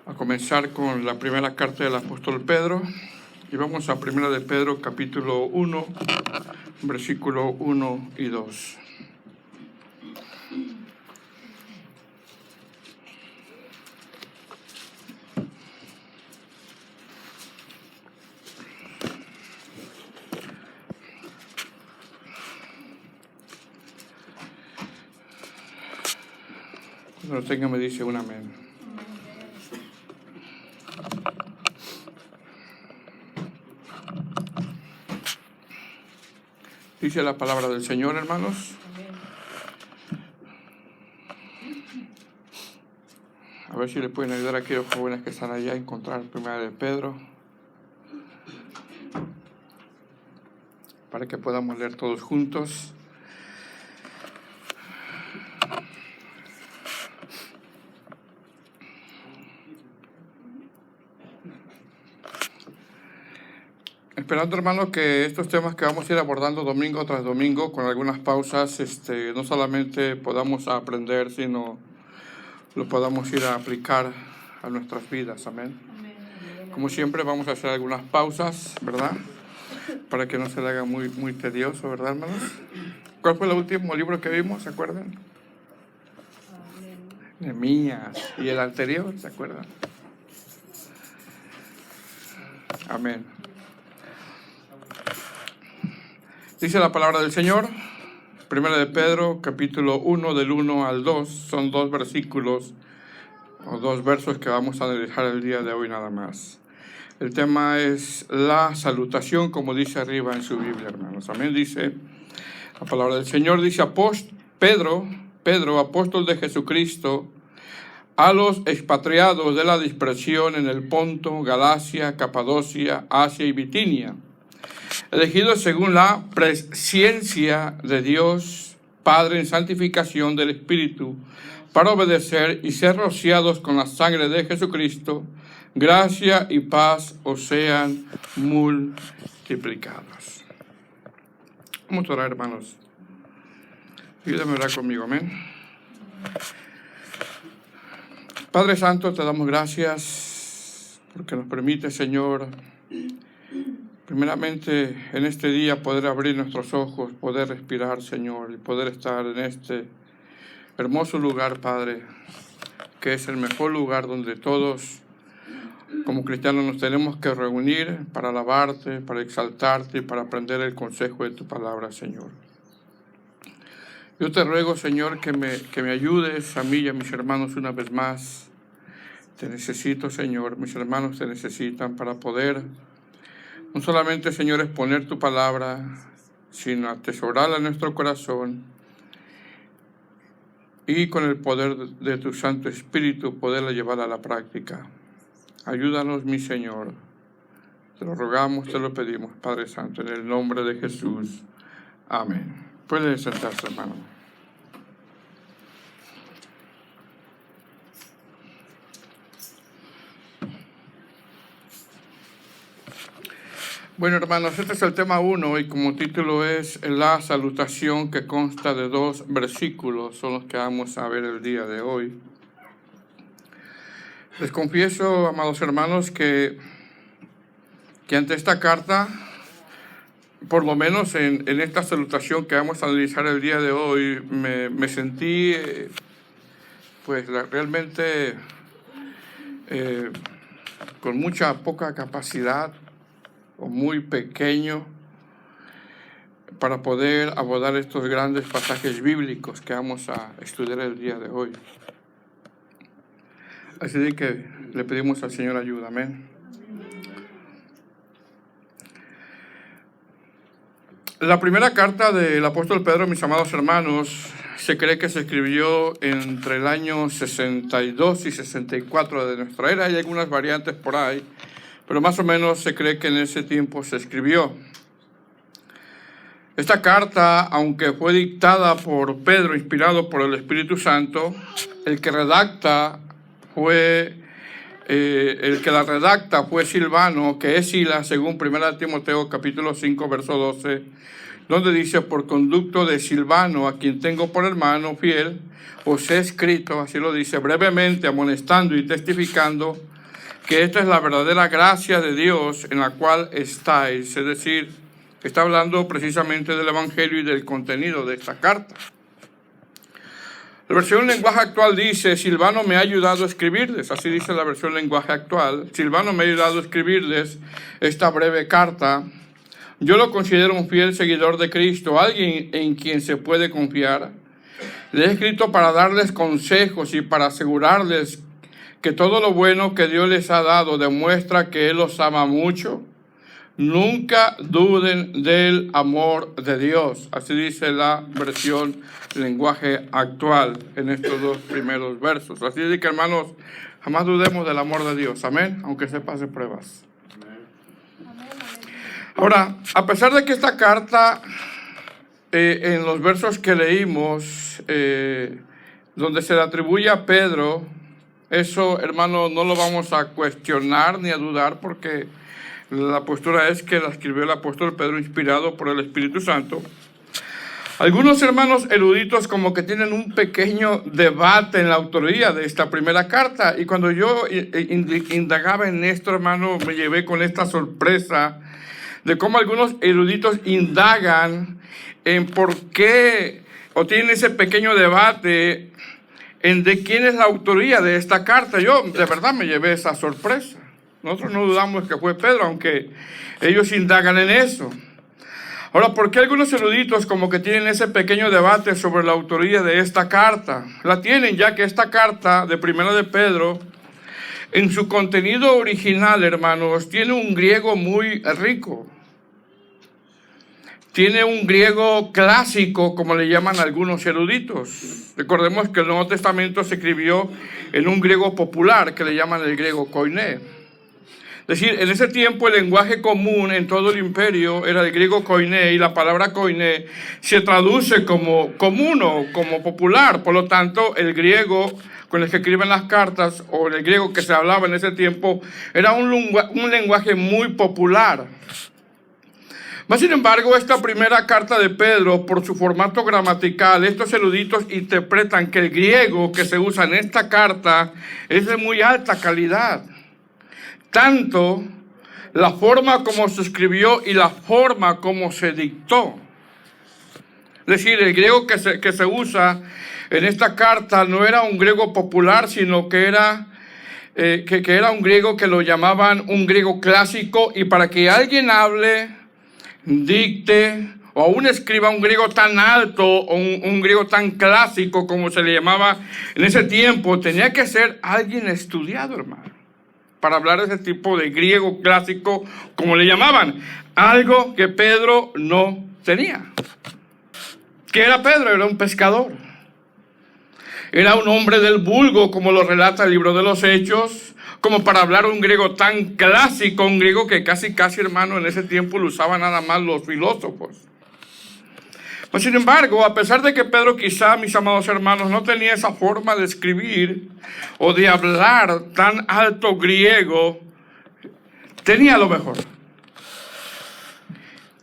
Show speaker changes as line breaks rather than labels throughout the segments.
a comenzar con la primera carta del apóstol Pedro, y vamos a primera de Pedro, capítulo 1, versículo 1 y 2. Cuando lo tenga me dice un amén. Dice la palabra del Señor, hermanos. A ver si le pueden ayudar a aquellos jóvenes que están allá a encontrar primera de Pedro, para que podamos leer todos juntos. Esperando, hermanos, que estos temas que vamos a ir abordando domingo tras domingo, con algunas pausas, no solamente podamos aprender, sino lo podamos ir a aplicar a nuestras vidas. Amén. Como siempre, vamos a hacer algunas pausas, ¿verdad? Para que no se le haga muy tedioso, ¿verdad, hermanos? ¿Cuál fue el último libro que vimos? ¿Se acuerdan? Nehemías. ¿Y el anterior? ¿Se acuerdan? Amén. Dice la palabra del Señor, primera de Pedro, capítulo 1, del 1 al 2, son 2 versículos, o 2 versos que vamos a analizar el día de hoy nada más. El tema es la salutación, como dice arriba en su Biblia, hermanos. Amén. Dice la palabra del Señor, dice Pedro, apóstol de Jesucristo, a los expatriados de la dispersión en el Ponto, Galacia, Capadocia, Asia y Bitinia, elegidos según la presciencia de Dios, Padre en santificación del Espíritu, para obedecer y ser rociados con la sangre de Jesucristo, gracia y paz os sean multiplicados. Vamos a orar, hermanos. Ayúdame a orar conmigo, amén. Padre Santo, te damos gracias porque nos permite, Señor, primeramente en este día poder abrir nuestros ojos, poder respirar, Señor, y poder estar en este hermoso lugar, Padre, que es el mejor lugar donde todos como cristianos nos tenemos que reunir para alabarte, para exaltarte y para aprender el consejo de tu palabra, Señor. Yo te ruego, Señor, que me ayudes a mí y a mis hermanos una vez más. Te necesito, Señor, mis hermanos te necesitan para poder no solamente, Señor, exponer tu palabra, sino atesorarla en nuestro corazón y con el poder de tu Santo Espíritu poderla llevar a la práctica. Ayúdanos, mi Señor. Te lo rogamos, te lo pedimos, Padre Santo, en el nombre de Jesús. Amén. Puede sentarse, hermano. Bueno, hermanos, este es el tema 1 y como título es la salutación, que consta de 2 versículos, son los que vamos a ver el día de hoy. Les confieso, amados hermanos, que ante esta carta, por lo menos en esta salutación que vamos a analizar el día de hoy, me sentí realmente con mucha poca capacidad, o muy pequeño, para poder abordar estos grandes pasajes bíblicos que vamos a estudiar el día de hoy. Así de que le pedimos al Señor ayuda, amén. La primera carta del apóstol Pedro, mis amados hermanos, se cree que se escribió entre el año 62 y 64 de nuestra era. Hay algunas variantes por ahí, pero más o menos se cree que en ese tiempo se escribió. Esta carta, aunque fue dictada por Pedro, inspirado por el Espíritu Santo, el que la redacta fue Silvano, que es Silas, según 1 Timoteo capítulo 5, verso 12, donde dice: por conducto de Silvano, a quien tengo por hermano fiel, os he escrito, así lo dice, brevemente, amonestando y testificando que esta es la verdadera gracia de Dios en la cual estáis. Es decir, está hablando precisamente del Evangelio y del contenido de esta carta. La versión lenguaje actual dice, Silvano me ha ayudado a escribirles. Así dice la versión lenguaje actual. Silvano me ha ayudado a escribirles esta breve carta. Yo lo considero un fiel seguidor de Cristo, alguien en quien se puede confiar. Le he escrito para darles consejos y para asegurarles que todo lo bueno que Dios les ha dado demuestra que Él los ama mucho. Nunca duden del amor de Dios. Así dice la versión lenguaje actual en estos dos primeros versos. Así es que, hermanos, jamás dudemos del amor de Dios. Amén. Aunque se pase pruebas. Ahora, a pesar de que esta carta, en los versos que leímos, donde se le atribuye a Pedro, eso, hermano, no lo vamos a cuestionar ni a dudar, porque la postura es que la escribió el apóstol Pedro inspirado por el Espíritu Santo. Algunos hermanos eruditos como que tienen un pequeño debate en la autoría de esta primera carta, y cuando yo indagaba en esto, hermano, me llevé con esta sorpresa de cómo algunos eruditos indagan en por qué, o tienen ese pequeño debate en de quién es la autoría de esta carta. Yo de verdad me llevé esa sorpresa. Nosotros no dudamos que fue Pedro, aunque ellos indagan en eso. Ahora, ¿por qué algunos eruditos como que tienen ese pequeño debate sobre la autoría de esta carta? La tienen, ya que esta carta de Primera de Pedro, en su contenido original, hermanos, tiene un griego muy rico. Tiene un griego clásico, como le llaman algunos eruditos. Recordemos que el Nuevo Testamento se escribió en un griego popular, que le llaman el griego koiné. Es decir, en ese tiempo el lenguaje común en todo el imperio era el griego koiné, y la palabra koiné se traduce como común o como popular. Por lo tanto, el griego con el que escriben las cartas, o el griego que se hablaba en ese tiempo, era un lenguaje muy popular. Mas, sin embargo, esta primera carta de Pedro, por su formato gramatical, estos eruditos interpretan que el griego que se usa en esta carta es de muy alta calidad. Tanto la forma como se escribió y la forma como se dictó. Es decir, el griego que se usa en esta carta no era un griego popular, sino que era un griego que lo llamaban un griego clásico, y para que alguien hable, dicte o aún escriba un griego tan alto o un griego tan clásico como se le llamaba en ese tiempo, tenía que ser alguien estudiado, hermano, para hablar de ese tipo de griego clásico, como le llamaban, algo que Pedro no tenía. ¿Qué era Pedro? Era un pescador. Era un hombre del vulgo, como lo relata el libro de los Hechos, como para hablar un griego tan clásico, un griego que casi, hermano, en ese tiempo lo usaban nada más los filósofos. Pues, sin embargo, a pesar de que Pedro quizá, mis amados hermanos, no tenía esa forma de escribir o de hablar tan alto griego, tenía lo mejor.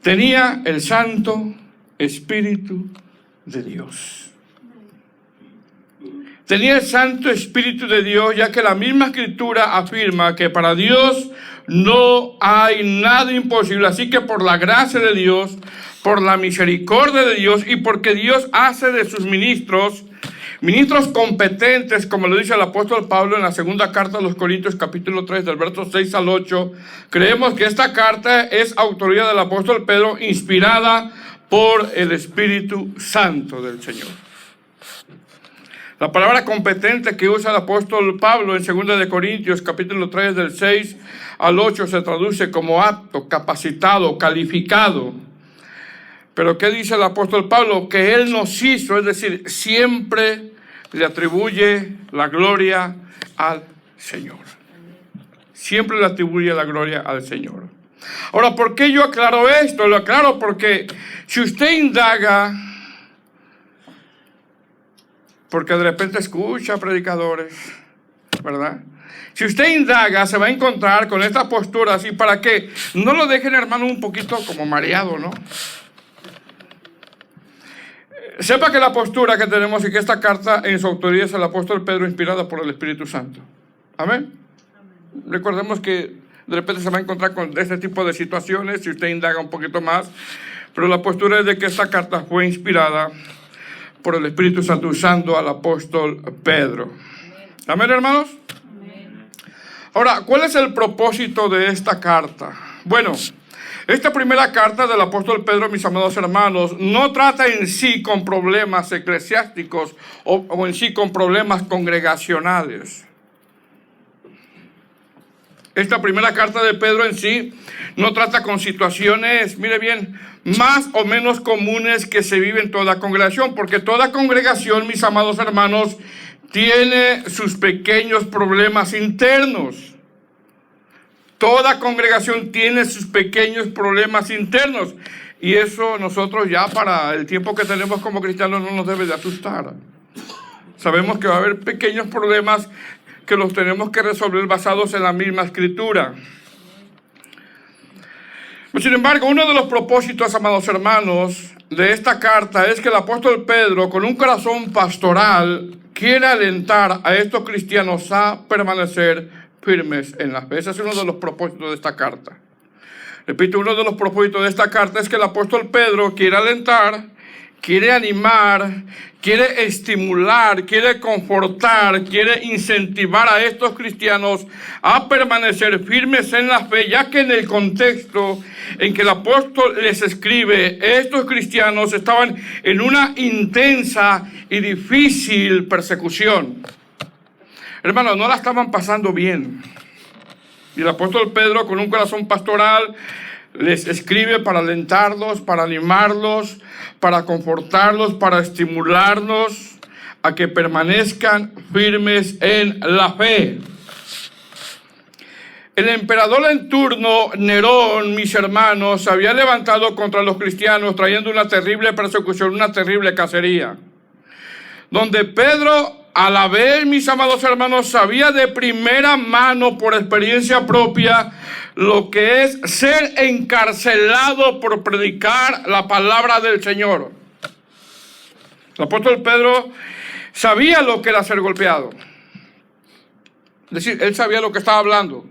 Tenía el Santo Espíritu de Dios. Tenía el Santo Espíritu de Dios, ya que la misma Escritura afirma que para Dios no hay nada imposible. Así que por la gracia de Dios, por la misericordia de Dios, y porque Dios hace de sus ministros competentes, como lo dice el apóstol Pablo en la segunda carta a los Corintios, capítulo 3, del verso 6 al 8, creemos que esta carta es autoría del apóstol Pedro, inspirada por el Espíritu Santo del Señor. La palabra competente que usa el apóstol Pablo en 2 de Corintios, capítulo 3, del 6 al 8, se traduce como apto, capacitado, calificado. Pero ¿qué dice el apóstol Pablo? Que Él nos hizo, es decir, siempre le atribuye la gloria al Señor. Siempre le atribuye la gloria al Señor. Ahora, ¿por qué yo aclaro esto? Lo aclaro porque si usted indaga, porque de repente escucha predicadores, ¿verdad? Si usted indaga, se va a encontrar con esta postura así, para que no lo dejen, hermano, un poquito como mareado, ¿no? Sepa que la postura que tenemos y que esta carta en su autoría es el apóstol Pedro, inspirada por el Espíritu Santo. Amén. Recordemos que de repente se va a encontrar con este tipo de situaciones si usted indaga un poquito más, pero la postura es de que esta carta fue inspirada por el Espíritu Santo usando al apóstol Pedro. ¿Amén, hermanos? Amén. Ahora, ¿cuál es el propósito de esta carta? Bueno, esta primera carta del apóstol Pedro, mis amados hermanos, no trata en sí con problemas eclesiásticos o en sí con problemas congregacionales. Esta primera carta de Pedro en sí no trata con situaciones, mire bien, más o menos comunes que se viven en toda congregación, porque toda congregación, mis amados hermanos, tiene sus pequeños problemas internos. Toda congregación tiene sus pequeños problemas internos. Y eso nosotros ya para el tiempo que tenemos como cristianos no nos debe de asustar. Sabemos que va a haber pequeños problemas que los tenemos que resolver basados en la misma escritura. Sin embargo, uno de los propósitos, amados hermanos, de esta carta es que el apóstol Pedro, con un corazón pastoral, quiere alentar a estos cristianos a permanecer firmes en la fe. Ese es uno de los propósitos de esta carta. Repito, uno de los propósitos de esta carta es que el apóstol Pedro quiere alentar, quiere animar, quiere estimular, quiere confortar, quiere incentivar a estos cristianos a permanecer firmes en la fe, ya que en el contexto en que el apóstol les escribe, estos cristianos estaban en una intensa y difícil persecución. Hermanos, no la estaban pasando bien. Y el apóstol Pedro, con un corazón pastoral, les escribe para alentarlos, para animarlos, para confortarlos, para estimularlos a que permanezcan firmes en la fe. El emperador en turno, Nerón, mis hermanos, se había levantado contra los cristianos trayendo una terrible persecución, una terrible cacería. Donde Pedro, a la vez, mis amados hermanos, sabía de primera mano, por experiencia propia, lo que es ser encarcelado por predicar la palabra del Señor. El apóstol Pedro sabía lo que era ser golpeado. Es decir, él sabía lo que estaba hablando.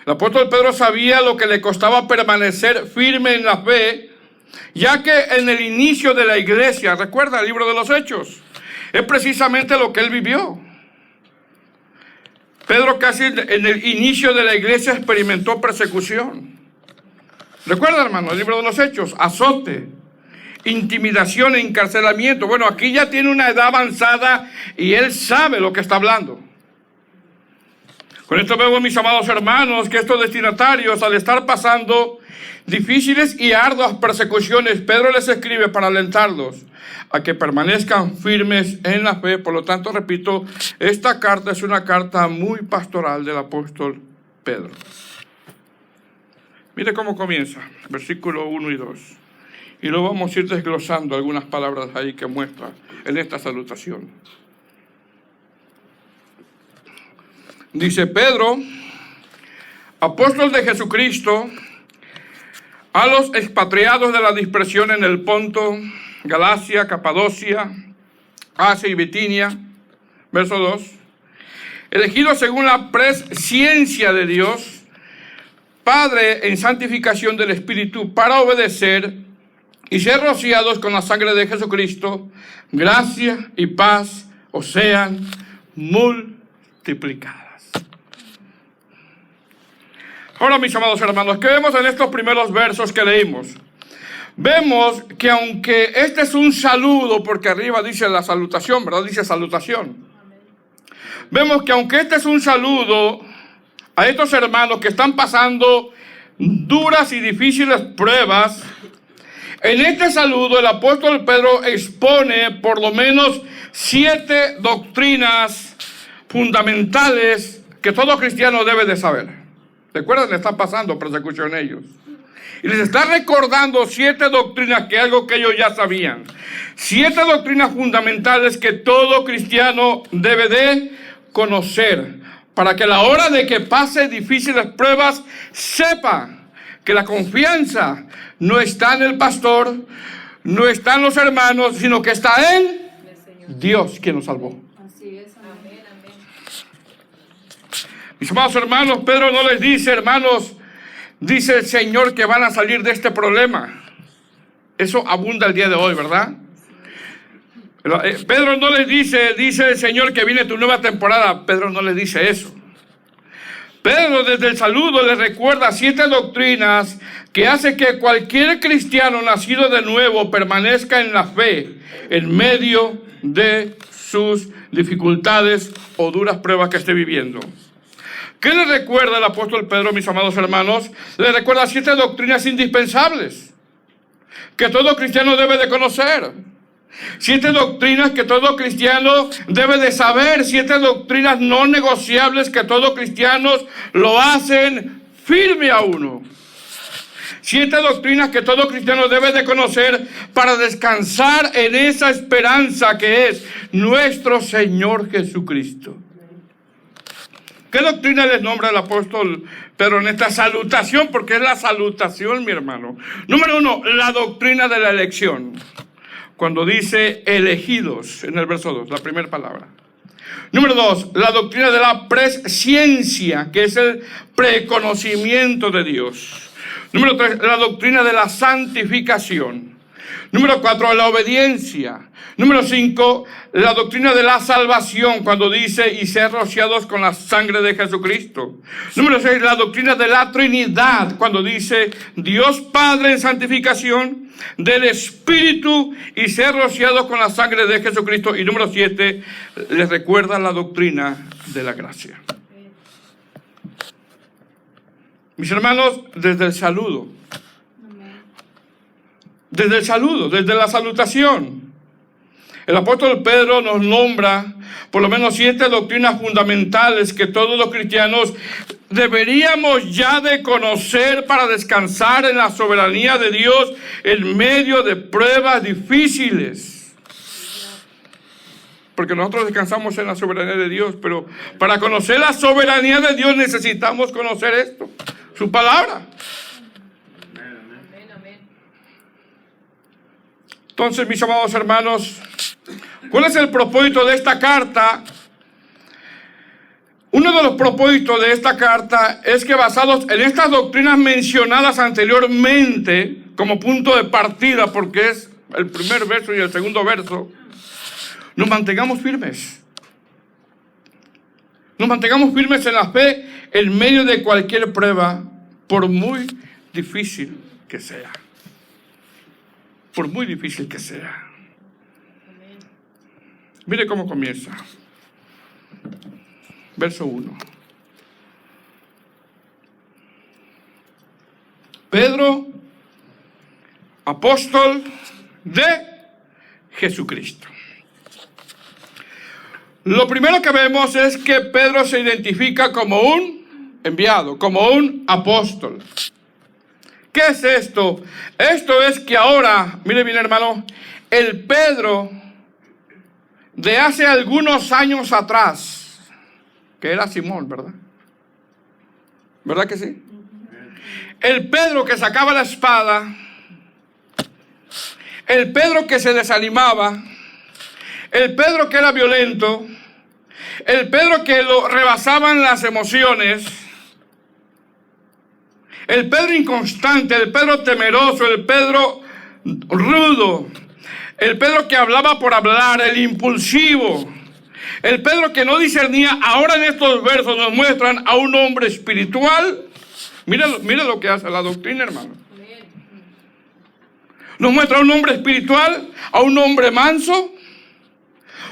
El apóstol Pedro sabía lo que le costaba permanecer firme en la fe, ya que en el inicio de la iglesia, recuerda el libro de los Hechos, es precisamente lo que él vivió. Pedro casi en el inicio de la iglesia experimentó persecución. Recuerda, hermano, el libro de los Hechos, azote, intimidación, encarcelamiento. Bueno, aquí ya tiene una edad avanzada y él sabe lo que está hablando. Con esto vemos, mis amados hermanos, que estos destinatarios, al estar pasando difíciles y arduas persecuciones, Pedro les escribe para alentarlos a que permanezcan firmes en la fe. Por lo tanto, repito, esta carta es una carta muy pastoral del apóstol Pedro. Mire cómo comienza, versículo 1 y 2. Y luego vamos a ir desglosando algunas palabras ahí que muestra en esta salutación. Dice Pedro, apóstol de Jesucristo, a los expatriados de la dispersión en el Ponto, Galacia, Capadocia, Asia y Bitinia, verso 2, elegidos según la presciencia de Dios, Padre en santificación del Espíritu, para obedecer y ser rociados con la sangre de Jesucristo, gracia y paz os sean multiplicadas. Ahora, mis amados hermanos, ¿qué vemos en estos primeros versos que leímos? Vemos que aunque este es un saludo, porque arriba dice la salutación, ¿verdad? Dice salutación. Vemos que aunque este es un saludo a estos hermanos que están pasando duras y difíciles pruebas, en este saludo el apóstol Pedro expone por lo menos 7 doctrinas fundamentales que todo cristiano debe de saber. Recuerden, están pasando persecución ellos. Y les está recordando 7 doctrinas, que algo que ellos ya sabían. 7 doctrinas fundamentales que todo cristiano debe de conocer, para que a la hora de que pase difíciles pruebas, sepa que la confianza no está en el pastor, no está en los hermanos, sino que está en Dios, quien nos salvó.
Así es, amén, amén.
Mis amados hermanos, Pedro no les dice, hermanos, dice el Señor que van a salir de este problema. Eso abunda el día de hoy, ¿verdad? Pedro no les dice el Señor que viene tu nueva temporada. Pedro no les dice eso. Pedro desde el saludo les recuerda 7 doctrinas que hace que cualquier cristiano nacido de nuevo permanezca en la fe en medio de sus dificultades o duras pruebas que esté viviendo. ¿Qué le recuerda el apóstol Pedro, mis amados hermanos? Le recuerda 7 doctrinas indispensables que todo cristiano debe de conocer. 7 doctrinas que todo cristiano debe de saber. 7 doctrinas no negociables que todo cristiano lo hacen firme a uno. 7 doctrinas que todo cristiano debe de conocer para descansar en esa esperanza que es nuestro Señor Jesucristo. ¿Qué doctrina les nombra el apóstol Pedro en esta salutación? Porque es la salutación, mi hermano. Número 1, la doctrina de la elección. Cuando dice elegidos en el verso 2, la primera palabra. Número 2, la doctrina de la presciencia, que es el preconocimiento de Dios. Número 3, la doctrina de la santificación. Número 4, la obediencia. Número 5, la doctrina de la salvación, cuando dice y ser rociados con la sangre de Jesucristo. Número 6, la doctrina de la Trinidad, cuando dice Dios Padre en santificación, del Espíritu y ser rociados con la sangre de Jesucristo. Y número 7, les recuerda la doctrina de la gracia. Mis hermanos, desde el saludo, desde la salutación, el apóstol Pedro nos nombra por lo menos 7 doctrinas fundamentales que todos los cristianos deberíamos ya de conocer para descansar en la soberanía de Dios en medio de pruebas difíciles. Porque nosotros descansamos en la soberanía de Dios, pero para conocer la soberanía de Dios necesitamos conocer esto, su palabra. Entonces, mis amados hermanos, ¿cuál es el propósito de esta carta? Uno de los propósitos de esta carta es que, basados en estas doctrinas mencionadas anteriormente como punto de partida, porque es el primer verso y el segundo verso, nos mantengamos firmes. Nos mantengamos firmes en la fe en medio de cualquier prueba, por muy difícil que sea. Por muy difícil que sea. Mire cómo comienza. Verso 1. Pedro, apóstol de Jesucristo. Lo primero que vemos es que Pedro se identifica como un enviado, como un apóstol. ¿Qué es esto? Esto es que ahora, mire bien hermano, el Pedro de hace algunos años atrás, que era Simón, ¿verdad? ¿Verdad que sí? El Pedro que sacaba la espada, el Pedro que se desanimaba, el Pedro que era violento, el Pedro que lo rebasaban las emociones, el Pedro inconstante, el Pedro temeroso, el Pedro rudo, el Pedro que hablaba por hablar, el impulsivo, el Pedro que no discernía. Ahora en estos versos nos muestran a un hombre espiritual. Mira lo que hace la doctrina, hermano. Nos muestra a un hombre espiritual, a un hombre manso,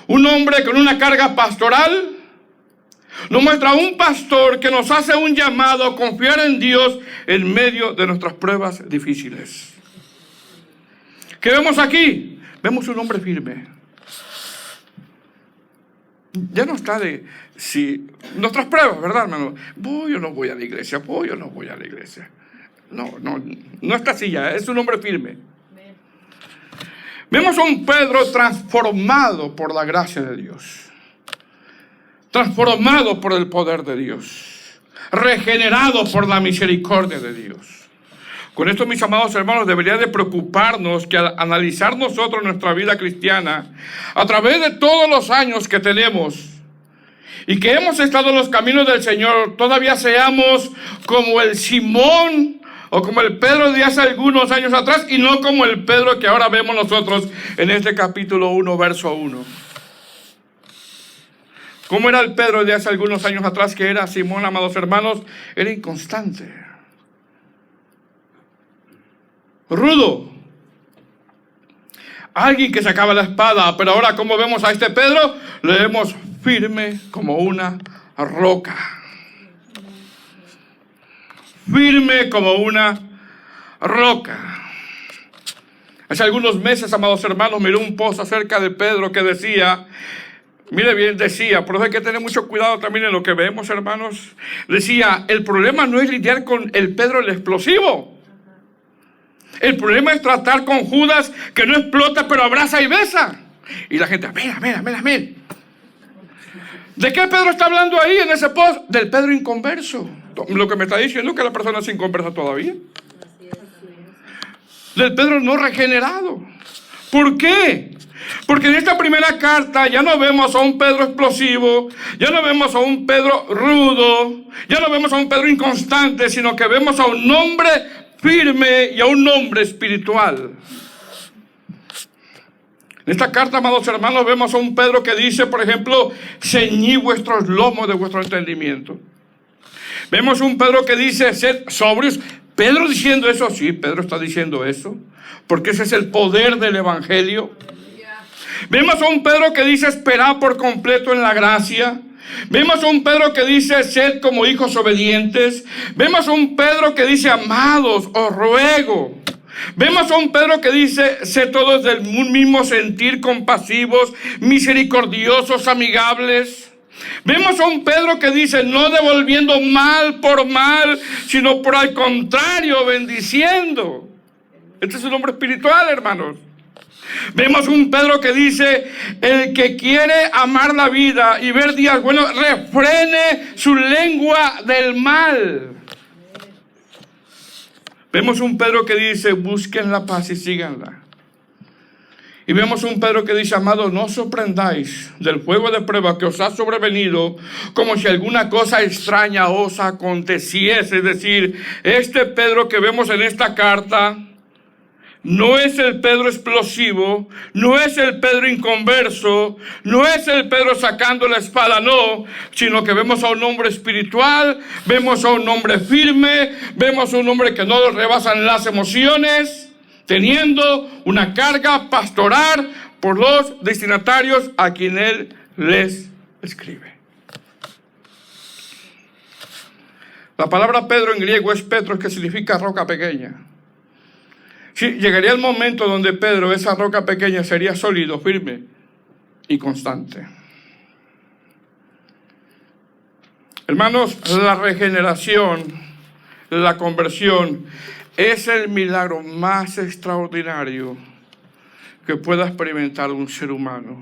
un hombre con una carga pastoral. Nos muestra a un pastor que nos hace un llamado a confiar en Dios en medio de nuestras pruebas difíciles. ¿Qué vemos aquí? Vemos un hombre firme. Ya no está de si nuestras pruebas, ¿verdad, hermano? Voy o no voy a la iglesia, voy o no voy a la iglesia. No está así ya, es un hombre firme. Vemos a un Pedro transformado por la gracia de Dios. Transformado por el poder de Dios, regenerado por la misericordia de Dios. Con esto, mis amados hermanos, debería de preocuparnos que al analizar nosotros nuestra vida cristiana, a través de todos los años que tenemos, y que hemos estado en los caminos del Señor, todavía seamos como el Simón o como el Pedro de hace algunos años atrás, y no como el Pedro que ahora vemos nosotros en este capítulo 1, verso 1. ¿Cómo era el Pedro de hace algunos años atrás que era Simón, amados hermanos? Era inconstante, rudo, alguien que sacaba la espada. Pero ahora, ¿cómo vemos a este Pedro? Lo vemos firme como una roca. Firme como una roca. Hace algunos meses, amados hermanos, miré un post acerca de Pedro que decía, mire bien, decía, por eso hay que tener mucho cuidado también en lo que vemos, hermanos. Decía, el problema no es lidiar con el Pedro el explosivo. El problema es tratar con Judas, que no explota, pero abraza y besa. Y la gente, mira. ¿De qué Pedro está hablando ahí en ese post? Del Pedro inconverso. Lo que me está diciendo es que la persona es inconversa todavía. Del Pedro no regenerado. ¿Por qué? Porque en esta primera carta ya no vemos a un Pedro explosivo, ya no vemos a un Pedro rudo, ya no vemos a un Pedro inconstante, sino que vemos a un hombre firme y a un hombre espiritual. En esta carta, amados hermanos, vemos a un Pedro que dice, por ejemplo, ceñid vuestros lomos de vuestro entendimiento. Vemos un Pedro que dice, sed sobrios. Pedro diciendo eso, sí, Pedro está diciendo eso, porque ese es el poder del evangelio. Vemos a un Pedro que dice, esperad por completo en la gracia. Vemos a un Pedro que dice, sed como hijos obedientes. Vemos a un Pedro que dice, amados, os ruego. Vemos a un Pedro que dice, sed todos del mismo sentir, compasivos, misericordiosos, amigables. Vemos a un Pedro que dice, no devolviendo mal por mal, sino por al contrario, bendiciendo. Este es un hombre espiritual, hermanos. Vemos un Pedro que dice, el que quiere amar la vida y ver días buenos, refrene su lengua del mal. Vemos un Pedro que dice, busquen la paz y síganla. Y vemos un Pedro que dice, amados, no os sorprendáis del fuego de prueba que os ha sobrevenido, como si alguna cosa extraña os aconteciese. Es decir, este Pedro que vemos en esta carta no es el Pedro explosivo, no es el Pedro inconverso, no es el Pedro sacando la espada, no, sino que vemos a un hombre espiritual, vemos a un hombre firme, vemos a un hombre que no rebasan las emociones, teniendo una carga pastoral por los destinatarios a quien él les escribe. La palabra Pedro en griego es Petros, que significa roca pequeña. Sí, llegaría el momento donde Pedro, esa roca pequeña, sería sólido, firme y constante. Hermanos, la regeneración, la conversión, es el milagro más extraordinario que pueda experimentar un ser humano.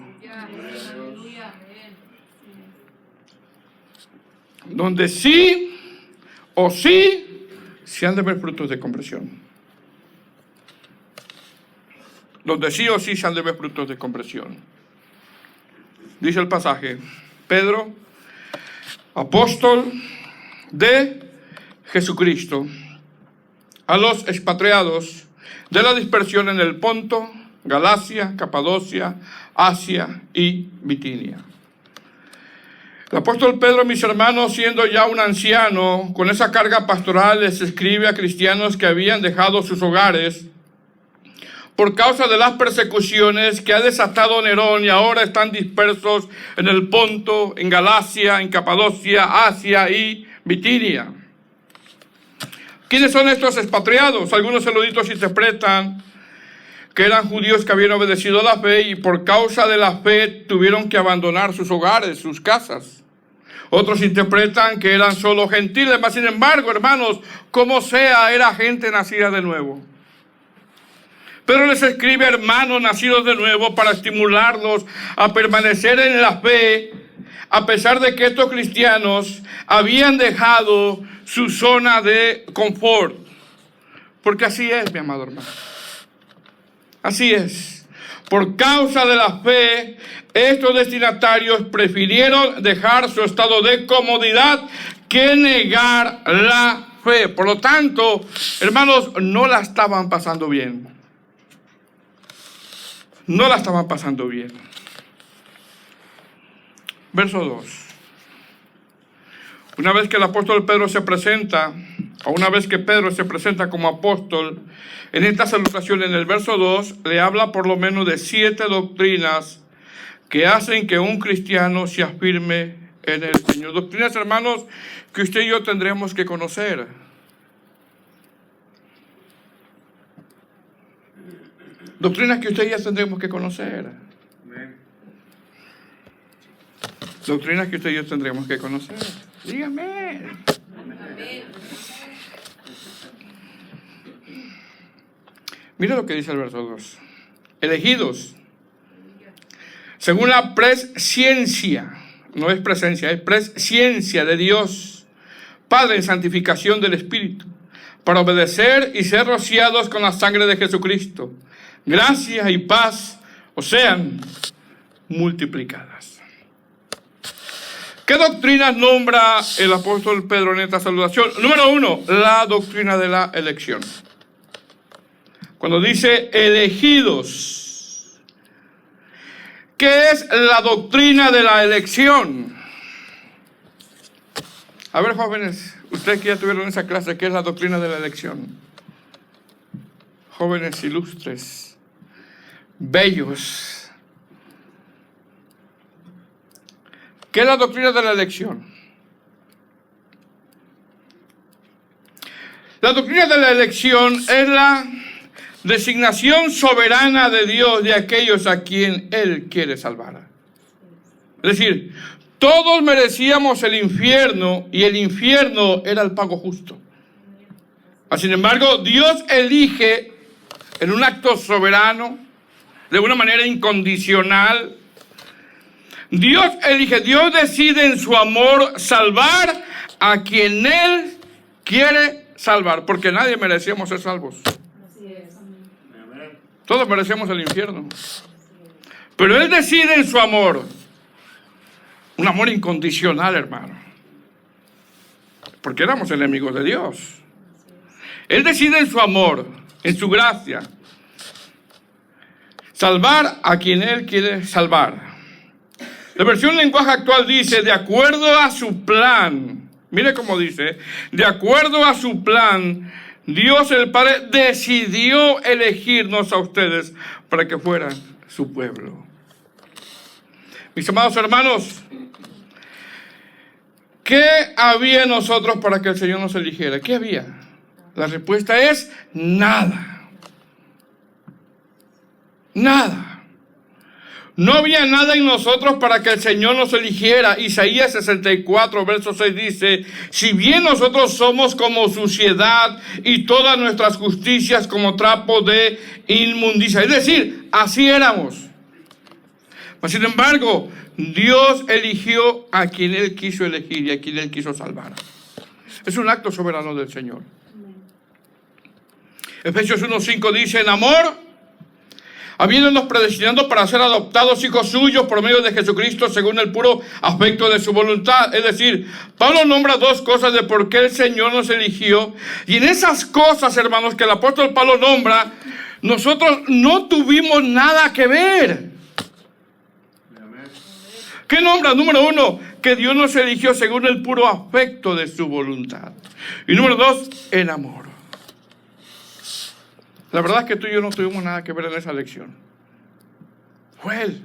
Donde sí o sí se han de ver frutos de conversión. Donde sí o sí se han de ver frutos de conversión. Dice el pasaje, Pedro, apóstol de Jesucristo, a los expatriados de la dispersión en el Ponto, Galacia, Capadocia, Asia y Bitinia. El apóstol Pedro, mis hermanos, siendo ya un anciano, con esa carga pastoral, les escribe a cristianos que habían dejado sus hogares por causa de las persecuciones que ha desatado Nerón y ahora están dispersos en el Ponto, en Galacia, en Capadocia, Asia y Bitinia. ¿Quiénes son estos expatriados? Algunos eruditos interpretan que eran judíos que habían obedecido la fe y por causa de la fe tuvieron que abandonar sus hogares, sus casas. Otros interpretan que eran solo gentiles, mas sin embargo, hermanos, como sea, era gente nacida de nuevo. Pedro les escribe, hermanos nacidos de nuevo, para estimularlos a permanecer en la fe, a pesar de que estos cristianos habían dejado su zona de confort. Porque así es, mi amado hermano. Así es. Por causa de la fe, estos destinatarios prefirieron dejar su estado de comodidad que negar la fe. Por lo tanto, hermanos, no la estaban pasando bien. No la estaban pasando bien. Verso 2. Una vez que el apóstol Pedro se presenta, o una vez que Pedro se presenta como apóstol, en esta salutación, en el verso 2, le habla por lo menos de 7 doctrinas que hacen que un cristiano se afirme en el Señor. Doctrinas, hermanos, que usted y yo tendremos que conocer. Doctrinas que usted y yo tendremos que conocer. Doctrinas que usted y yo tendremos que conocer. Dígame. Mira lo que dice el verso 2. Elegidos, según la presciencia, no es presencia, es presciencia de Dios, Padre en santificación del Espíritu, para obedecer y ser rociados con la sangre de Jesucristo. Gracia y paz os sean multiplicadas. ¿Qué doctrinas nombra el apóstol Pedro en esta salutación? Número 1, la doctrina de la elección. Cuando dice elegidos, ¿qué es la doctrina de la elección? A ver, jóvenes, ustedes que ya tuvieron esa clase, ¿qué es la doctrina de la elección? Jóvenes ilustres, bellos. ¿Qué es la doctrina de la elección? La doctrina de la elección es la designación soberana de Dios de aquellos a quien Él quiere salvar. Es decir, todos merecíamos el infierno y el infierno era el pago justo. Sin embargo, Dios elige en un acto soberano, de una manera incondicional. Dios elige, Dios decide en su amor salvar a quien Él quiere salvar, porque nadie merecíamos ser salvos. Todos merecemos el infierno. Pero Él decide en su amor, un amor incondicional, hermano, porque éramos enemigos de Dios. Él decide en su amor, en su gracia, salvar a quien Él quiere salvar. La versión lenguaje actual dice, de acuerdo a su plan, mire cómo dice, de acuerdo a su plan, Dios el Padre decidió elegirnos a ustedes para que fueran su pueblo. Mis amados hermanos, ¿qué había en nosotros para que el Señor nos eligiera? ¿Qué había? La respuesta es nada. Nada. No había nada en nosotros para que el Señor nos eligiera. Isaías 64, verso 6 dice, si bien nosotros somos como suciedad y todas nuestras justicias como trapo de inmundicia. Es decir, así éramos. Mas, sin embargo, Dios eligió a quien Él quiso elegir y a quien Él quiso salvar. Es un acto soberano del Señor. Efesios 1:5 dice, en amor, habiéndonos predestinado para ser adoptados hijos suyos por medio de Jesucristo según el puro afecto de su voluntad. Es decir, Pablo nombra dos cosas de por qué el Señor nos eligió. Y en esas cosas, hermanos, que el apóstol Pablo nombra, nosotros no tuvimos nada que ver. ¿Qué nombra? Número 1, que Dios nos eligió según el puro afecto de su voluntad. Y número 2, en amor. La verdad es que tú y yo no tuvimos nada que ver en esa elección. Fue Él.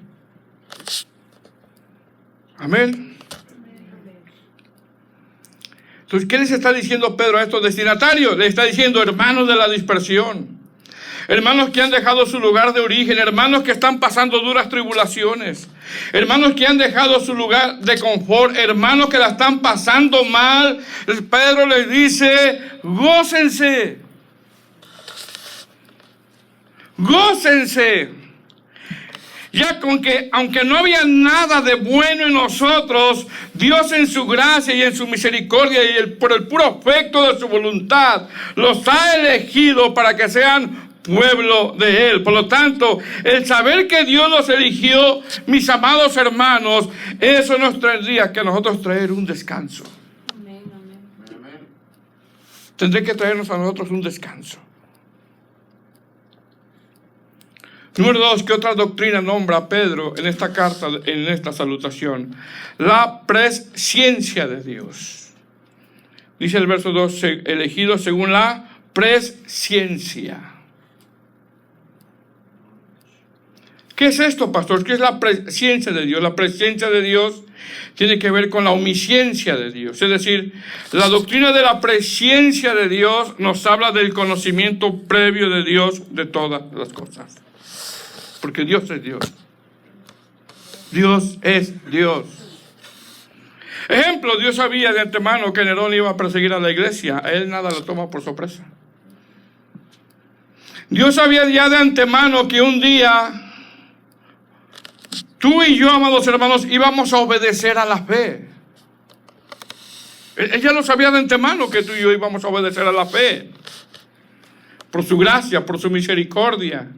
Amén. Entonces, ¿qué les está diciendo Pedro a estos destinatarios? Le está diciendo, hermanos de la dispersión, hermanos que han dejado su lugar de origen, hermanos que están pasando duras tribulaciones, hermanos que han dejado su lugar de confort, hermanos que la están pasando mal. Pedro les dice, gócense. Gócense, ya con que, aunque no había nada de bueno en nosotros, Dios en su gracia y en su misericordia y por el puro afecto de su voluntad, los ha elegido para que sean pueblo de Él. Por lo tanto, el saber que Dios nos eligió, mis amados hermanos, eso nos traería que a nosotros traer un descanso.
Amén, amén.
Tendré que traernos a nosotros un descanso. Número 2, ¿qué otra doctrina nombra Pedro en esta carta, en esta salutación? La presciencia de Dios. Dice el verso 2, elegido según la presciencia. ¿Qué es esto, pastor? ¿Qué es la presciencia de Dios? La presciencia de Dios tiene que ver con la omnisciencia de Dios. Es decir, la doctrina de la presciencia de Dios nos habla del conocimiento previo de Dios de todas las cosas. Porque Dios es Dios. Dios es Dios. Ejemplo, Dios sabía de antemano que Nerón iba a perseguir a la iglesia. A él nada lo toma por sorpresa. Dios sabía ya de antemano que un día tú y yo, amados hermanos, íbamos a obedecer a la fe. Ella lo sabía de antemano que tú y yo íbamos a obedecer a la fe. Por su gracia, por su misericordia.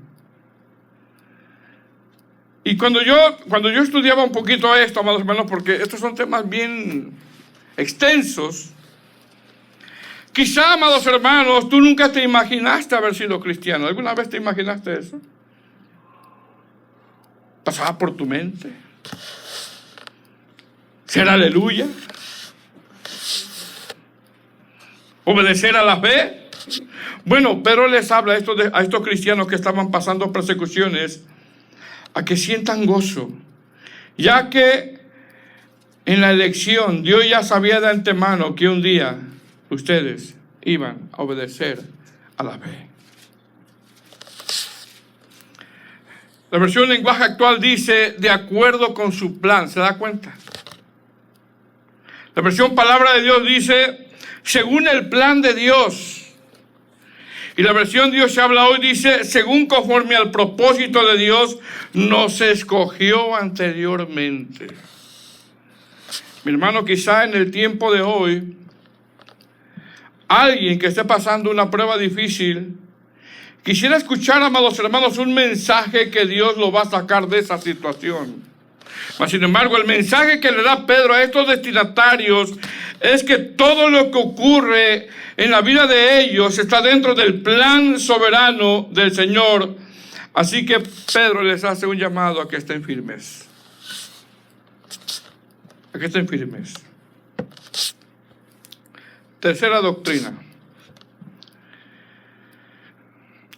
Y cuando yo estudiaba un poquito esto, amados hermanos, porque estos son temas bien extensos, quizá, amados hermanos, tú nunca te imaginaste haber sido cristiano. ¿Alguna vez te imaginaste eso? ¿Pasaba por tu mente? ¿Ser aleluya? ¿Obedecer a la fe? Bueno, Pedro les habla a estos cristianos que estaban pasando persecuciones, a que sientan gozo, ya que en la elección Dios ya sabía de antemano que un día ustedes iban a obedecer a la fe. La versión lenguaje actual dice, de acuerdo con su plan. ¿Se da cuenta? La versión palabra de Dios dice, según el plan de Dios. Y la versión Dios se habla hoy dice, según conforme al propósito de Dios, nos escogió anteriormente. Mi hermano, quizá en el tiempo de hoy, alguien que esté pasando una prueba difícil, quisiera escuchar, amados hermanos, un mensaje que Dios lo va a sacar de esa situación. Mas, sin embargo, el mensaje que le da Pedro a estos destinatarios es que todo lo que ocurre en la vida de ellos está dentro del plan soberano del Señor. Así que Pedro les hace un llamado a que estén firmes. A que estén firmes. Tercera doctrina.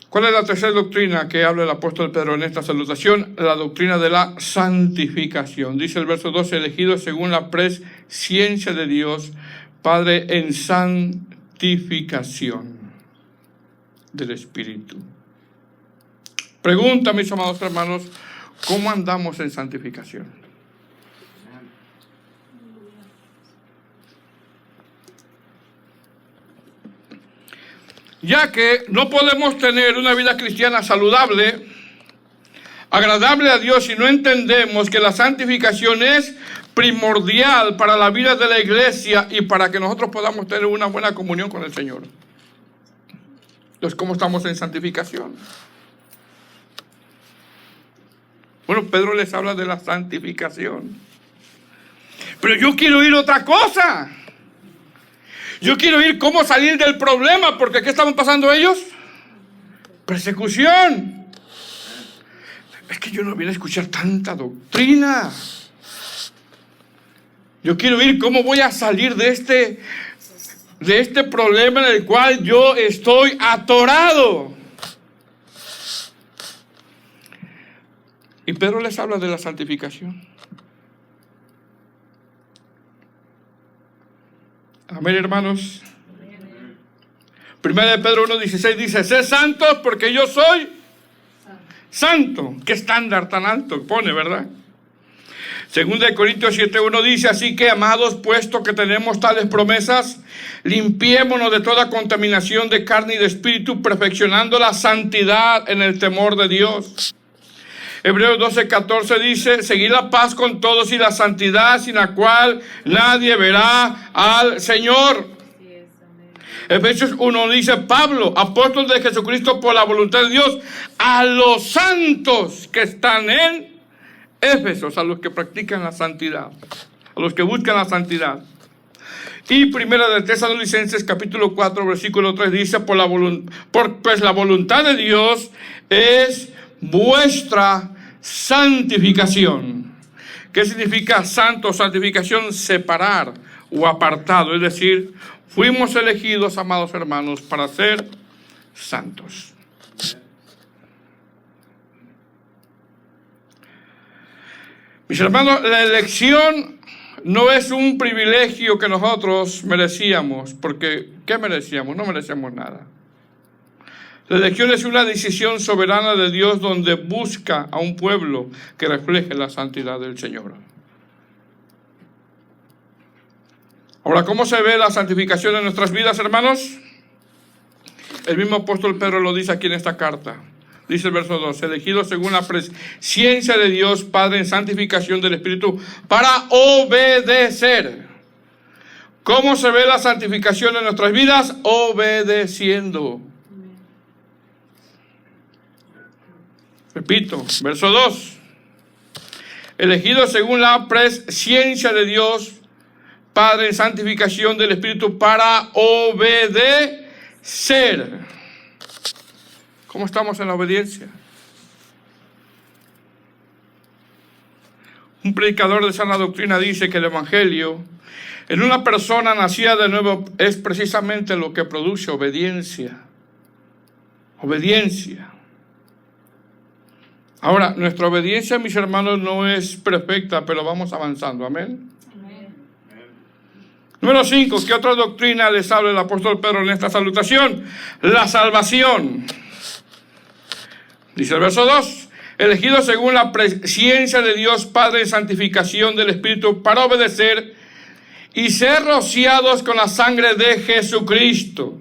¿Cuál es la tercera doctrina que habla el apóstol Pedro en esta salutación? La doctrina de la santificación. Dice el verso 12, elegidos según la presciencia de Dios, Padre, en santificación del Espíritu. Pregunta, mis amados hermanos, ¿cómo andamos en santificación? Ya que no podemos tener una vida cristiana saludable, agradable a Dios, si no entendemos que la santificación es primordial para la vida de la iglesia y para que nosotros podamos tener una buena comunión con el Señor. Entonces, ¿cómo estamos en santificación? Bueno, Pedro les habla de la santificación. Pero yo quiero oír otra cosa. Yo quiero oír cómo salir del problema, porque ¿qué estaban pasando ellos? Persecución. Es que yo no vine a escuchar tanta doctrina. Yo quiero oír cómo voy a salir de este problema en el cual yo estoy atorado. Y Pedro les habla de la santificación. Amén, hermanos. Primera de Pedro 1:16 dice, sed santos porque yo soy santo. Qué estándar tan alto pone, ¿verdad? Segunda de Corintios 7:1 dice, así que, amados, puesto que tenemos tales promesas, limpiémonos de toda contaminación de carne y de espíritu, perfeccionando la santidad en el temor de Dios. Hebreos 12:14 dice, seguid la paz con todos y la santidad sin la cual nadie verá al Señor. Efesios 1 dice: Pablo, apóstol de Jesucristo por la voluntad de Dios, a los santos que están en Éfeso, a los que practican la santidad, a los que buscan la santidad. Y primera de Tesalonicenses capítulo 4 versículo 3 dice: pues la voluntad de Dios es vuestra santificación. ¿Qué significa santo? Santificación, separar o apartado. Es decir, fuimos elegidos, amados hermanos, para ser santos. Mis hermanos, la elección no es un privilegio que nosotros merecíamos, porque ¿qué merecíamos? No merecíamos nada. La elección es una decisión soberana de Dios donde busca a un pueblo que refleje la santidad del Señor. Ahora, ¿cómo se ve la santificación en nuestras vidas, hermanos? El mismo apóstol Pedro lo dice aquí en esta carta. Dice el verso 2: elegidos según la presciencia de Dios Padre en santificación del Espíritu para obedecer. ¿Cómo se ve la santificación en nuestras vidas? Obedeciendo. Repito, verso 2. Elegidos según la presciencia de Dios Padre en santificación del Espíritu para obedecer. ¿Cómo estamos en la obediencia? Un predicador de sana doctrina dice que el Evangelio en una persona nacida de nuevo es precisamente lo que produce obediencia. Obediencia. Ahora, nuestra obediencia, mis hermanos, no es perfecta, pero vamos avanzando. Amén. Número 5, ¿qué otra doctrina les habla el apóstol Pedro en esta salutación? La salvación. Dice el verso 2: elegidos según la presciencia de Dios Padre en santificación del Espíritu para obedecer y ser rociados con la sangre de Jesucristo.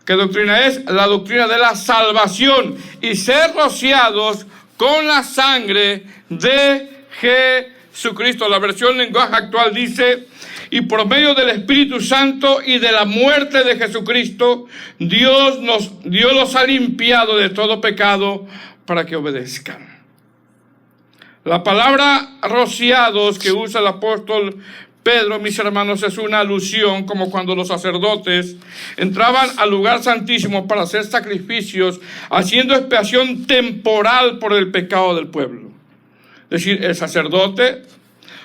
¿Qué doctrina es? La doctrina de la salvación y ser rociados con la sangre de Jesucristo. La versión lenguaje actual dice: y por medio del Espíritu Santo y de la muerte de Jesucristo, Dios los ha limpiado de todo pecado para que obedezcan. La palabra rociados que usa el apóstol Pedro, mis hermanos, es una alusión como cuando los sacerdotes entraban al lugar santísimo para hacer sacrificios, haciendo expiación temporal por el pecado del pueblo. Es decir, el sacerdote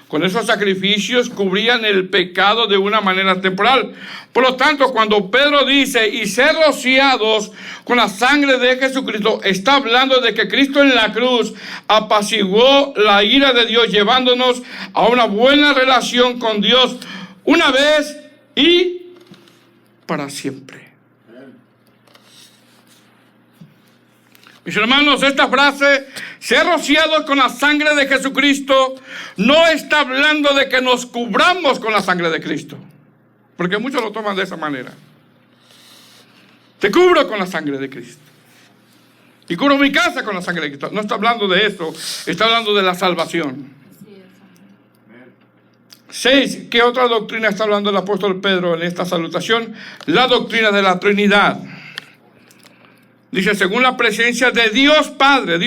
con esos sacrificios cubrían el pecado de una manera temporal. Por lo tanto, cuando Pedro dice y ser rociados con la sangre de Jesucristo, está hablando de que Cristo en la cruz apaciguó la ira de Dios, llevándonos a una buena relación con Dios una vez y para siempre. Mis hermanos, esta frase, ser rociados con la sangre de Jesucristo, no está hablando de que nos cubramos con la sangre de Cristo, porque muchos lo toman de esa manera. Te cubro con la sangre de Cristo y cubro mi casa con la sangre de Cristo. No está hablando de eso, está hablando de la salvación. 6. ¿Qué otra doctrina está hablando el apóstol Pedro en esta salutación? La doctrina de la Trinidad. Dice, según la presencia de Dios Padre,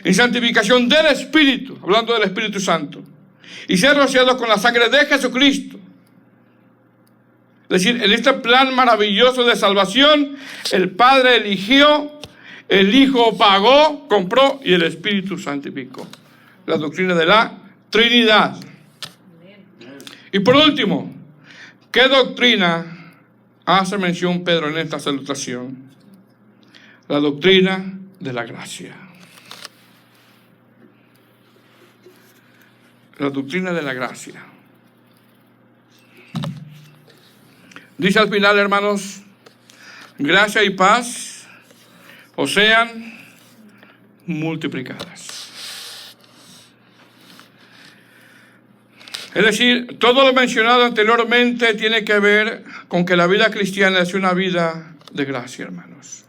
en santificación del Espíritu, hablando del Espíritu Santo, y ser rociados con la sangre de Jesucristo. Es decir, en este plan maravilloso de salvación, el Padre eligió, el Hijo pagó, compró y el Espíritu santificó. La doctrina de la Trinidad. Y por último, ¿qué doctrina hace mención Pedro en esta salutación? La doctrina de la gracia. La doctrina de la gracia. Dice al final, hermanos, gracia y paz os sean multiplicadas. Es decir, todo lo mencionado anteriormente tiene que ver con que la vida cristiana es una vida de gracia, hermanos.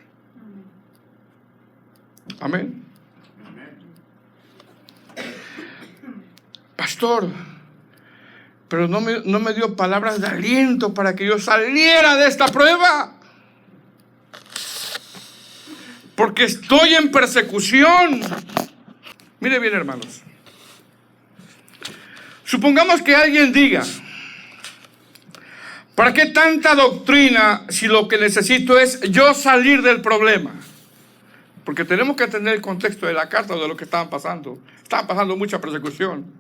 Amén. Pastor, pero no me dio palabras de aliento para que yo saliera de esta prueba. Porque estoy en persecución. Mire bien, hermanos. Supongamos que alguien diga, ¿para qué tanta doctrina si lo que necesito es yo salir del problema? Porque tenemos que entender el contexto de la carta o de lo que estaban pasando. Estaban pasando mucha persecución.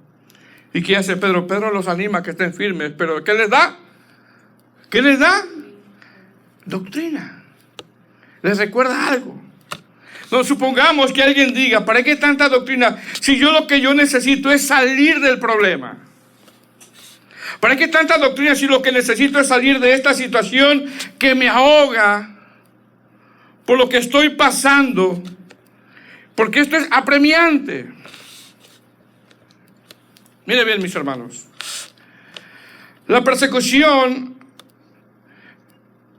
¿Y qué hace Pedro? Pedro los anima a que estén firmes. ¿Pero qué les da? ¿Qué les da? Doctrina. Les recuerda algo. No, supongamos que alguien diga, ¿para qué tanta doctrina si lo que yo necesito es salir del problema? ¿Para qué tanta doctrina si lo que necesito es salir de esta situación que me ahoga por lo que estoy pasando? Porque esto es apremiante. Mire bien, mis hermanos. La persecución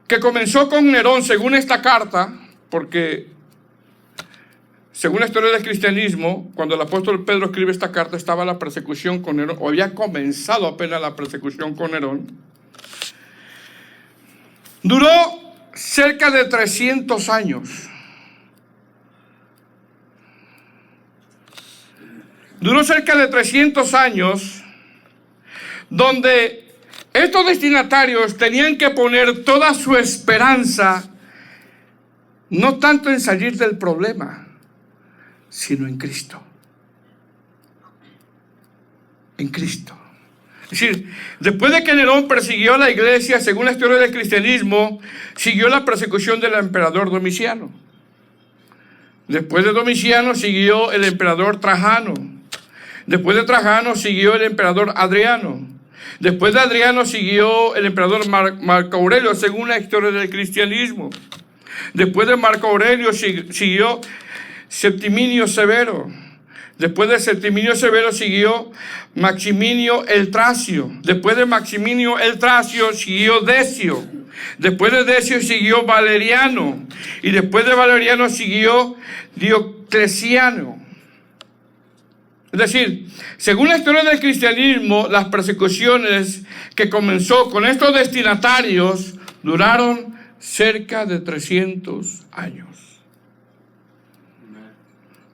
que comenzó con Nerón, según esta carta, porque según la historia del cristianismo, cuando el apóstol Pedro escribe esta carta, estaba la persecución con Nerón, o había comenzado apenas la persecución con Nerón. Duró cerca de 300 años. Duró cerca de 300 años, donde estos destinatarios tenían que poner toda su esperanza, no tanto en salir del problema, sino en Cristo. En Cristo. Es decir, después de que Nerón persiguió a la iglesia, según la historia del cristianismo, siguió la persecución del emperador Domiciano. Después de Domiciano siguió el emperador Trajano. Después de Trajano siguió el emperador Adriano. Después de Adriano siguió el emperador Marco Aurelio, según la historia del cristianismo. Después de Marco Aurelio siguió Septiminio Severo. Después de Septiminio Severo siguió Maximinio el Tracio. Después de Maximinio el Tracio siguió Decio. Después de Decio siguió Valeriano. Y después de Valeriano siguió Diocleciano. Es decir, según la historia del cristianismo, las persecuciones que comenzó con estos destinatarios duraron cerca de 300 años.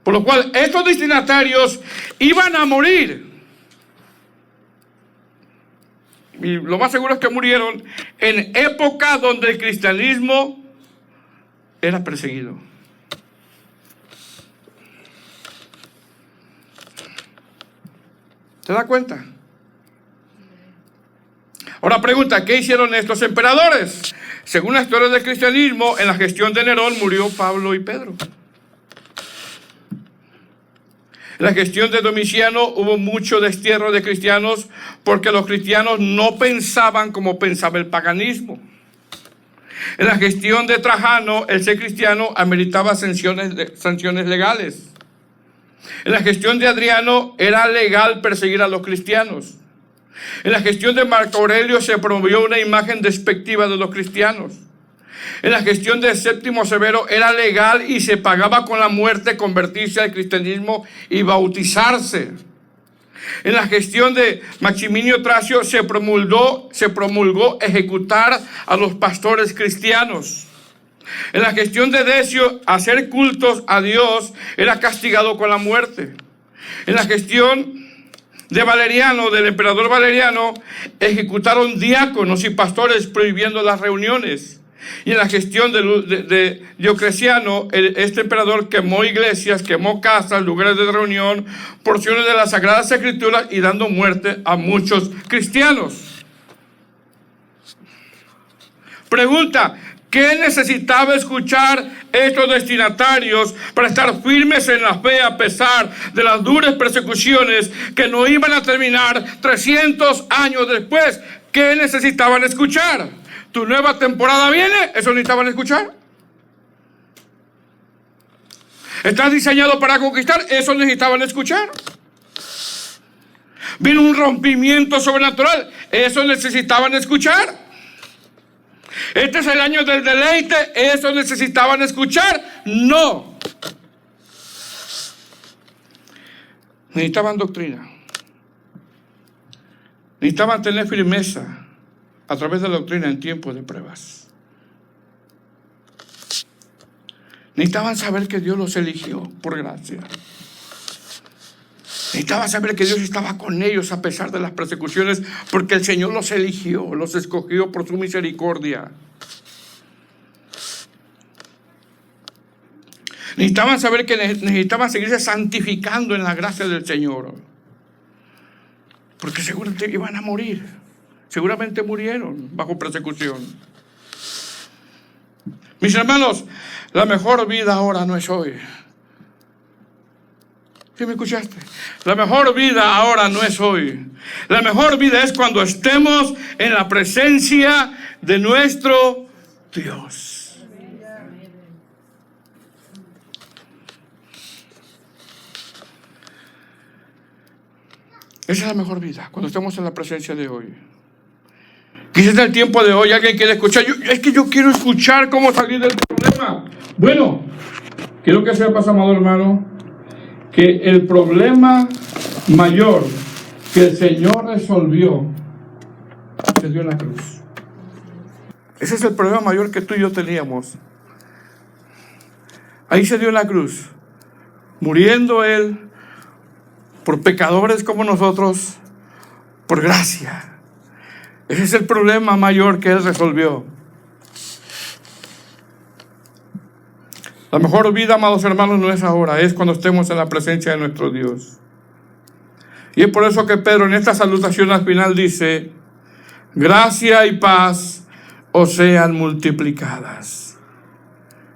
Por lo cual, estos destinatarios iban a morir. Y lo más seguro es que murieron en época donde el cristianismo era perseguido. ¿Se da cuenta? Ahora pregunta, ¿qué hicieron estos emperadores? Según la historia del cristianismo, en la gestión de Nerón murió Pablo y Pedro. En la gestión de Domiciano hubo mucho destierro de cristianos porque los cristianos no pensaban como pensaba el paganismo. En la gestión de Trajano, el ser cristiano ameritaba sanciones legales. En la gestión de Adriano era legal perseguir a los cristianos. En la gestión de Marco Aurelio se promovió una imagen despectiva de los cristianos. En la gestión de Séptimo Severo era legal y se pagaba con la muerte convertirse al cristianismo y bautizarse. En la gestión de Maximinio Tracio se promulgó ejecutar a los pastores cristianos. En la gestión de Decio, hacer cultos a Dios era castigado con la muerte. En la gestión de Valeriano, del emperador Valeriano, ejecutaron diáconos y pastores prohibiendo las reuniones. Y en la gestión de Diocleciano, este emperador quemó iglesias, quemó casas, lugares de reunión, porciones de las Sagradas Escrituras y dando muerte a muchos cristianos. Pregunta, ¿qué necesitaba escuchar estos destinatarios para estar firmes en la fe a pesar de las duras persecuciones que no iban a terminar 300 años después? ¿Qué necesitaban escuchar? ¿Tu nueva temporada viene? ¿Eso necesitaban escuchar? ¿Estás diseñado para conquistar? ¿Eso necesitaban escuchar? ¿Vino un rompimiento sobrenatural? ¿Eso necesitaban escuchar? ¿Este es el año del deleite? ¿Eso necesitaban escuchar? No. Necesitaban doctrina. Necesitaban tener firmeza a través de la doctrina en tiempos de pruebas. Necesitaban saber que Dios los eligió por gracia. Necesitaban saber que Dios estaba con ellos a pesar de las persecuciones, porque el Señor los eligió, los escogió por su misericordia. Necesitaban saber que necesitaban seguirse santificando en la gracia del Señor, porque seguramente iban a morir. Seguramente murieron bajo persecución. Mis hermanos, la mejor vida ahora no es hoy. ¿Sí me escuchaste? La mejor vida ahora no es hoy. La mejor vida es cuando estemos en la presencia de nuestro Dios. Esa es la mejor vida, cuando estemos en la presencia de hoy. Quizás en el tiempo de hoy alguien quiere escuchar. Es que yo quiero escuchar cómo salir del problema. Bueno, quiero que sepas, amado hermano, que el problema mayor que el Señor resolvió se dio en la cruz. Ese es el problema mayor que tú y yo teníamos. Ahí se dio en la cruz, muriendo Él por pecadores como nosotros, por gracia. Ese es el problema mayor que Él resolvió. La mejor vida, amados hermanos, no es ahora, es cuando estemos en la presencia de nuestro Dios. Y es por eso que Pedro en esta salutación al final dice: gracia y paz os sean multiplicadas.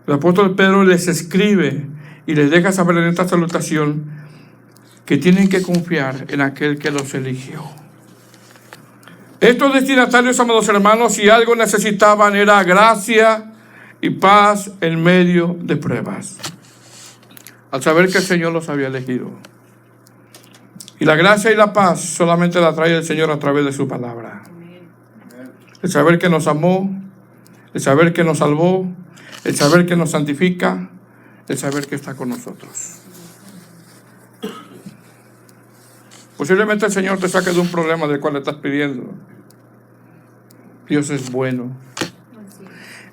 El apóstol Pedro les escribe y les deja saber en esta salutación que tienen que confiar en aquel que los eligió. Estos destinatarios, amados hermanos, si algo necesitaban era gracia y paz en medio de pruebas, al saber que el Señor los había elegido. Y la gracia y la paz solamente la trae el Señor a través de su palabra. El saber que nos amó, el saber que nos salvó, el saber que nos santifica, el saber que está con nosotros. Posiblemente el Señor te saque de un problema del cual le estás pidiendo. Dios es bueno,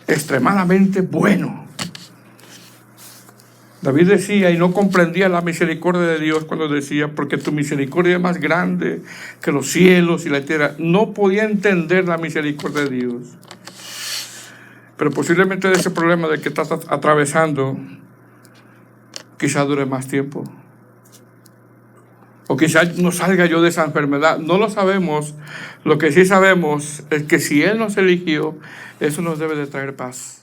extremadamente bueno. David decía, y no comprendía la misericordia de Dios cuando decía: porque tu misericordia es más grande que los cielos y la tierra. No podía entender la misericordia de Dios. Pero posiblemente de ese problema del que estás atravesando, quizás dure más tiempo. O quizás no salga yo de esa enfermedad. No lo sabemos. Lo que sí sabemos es que si Él nos eligió, eso nos debe de traer paz.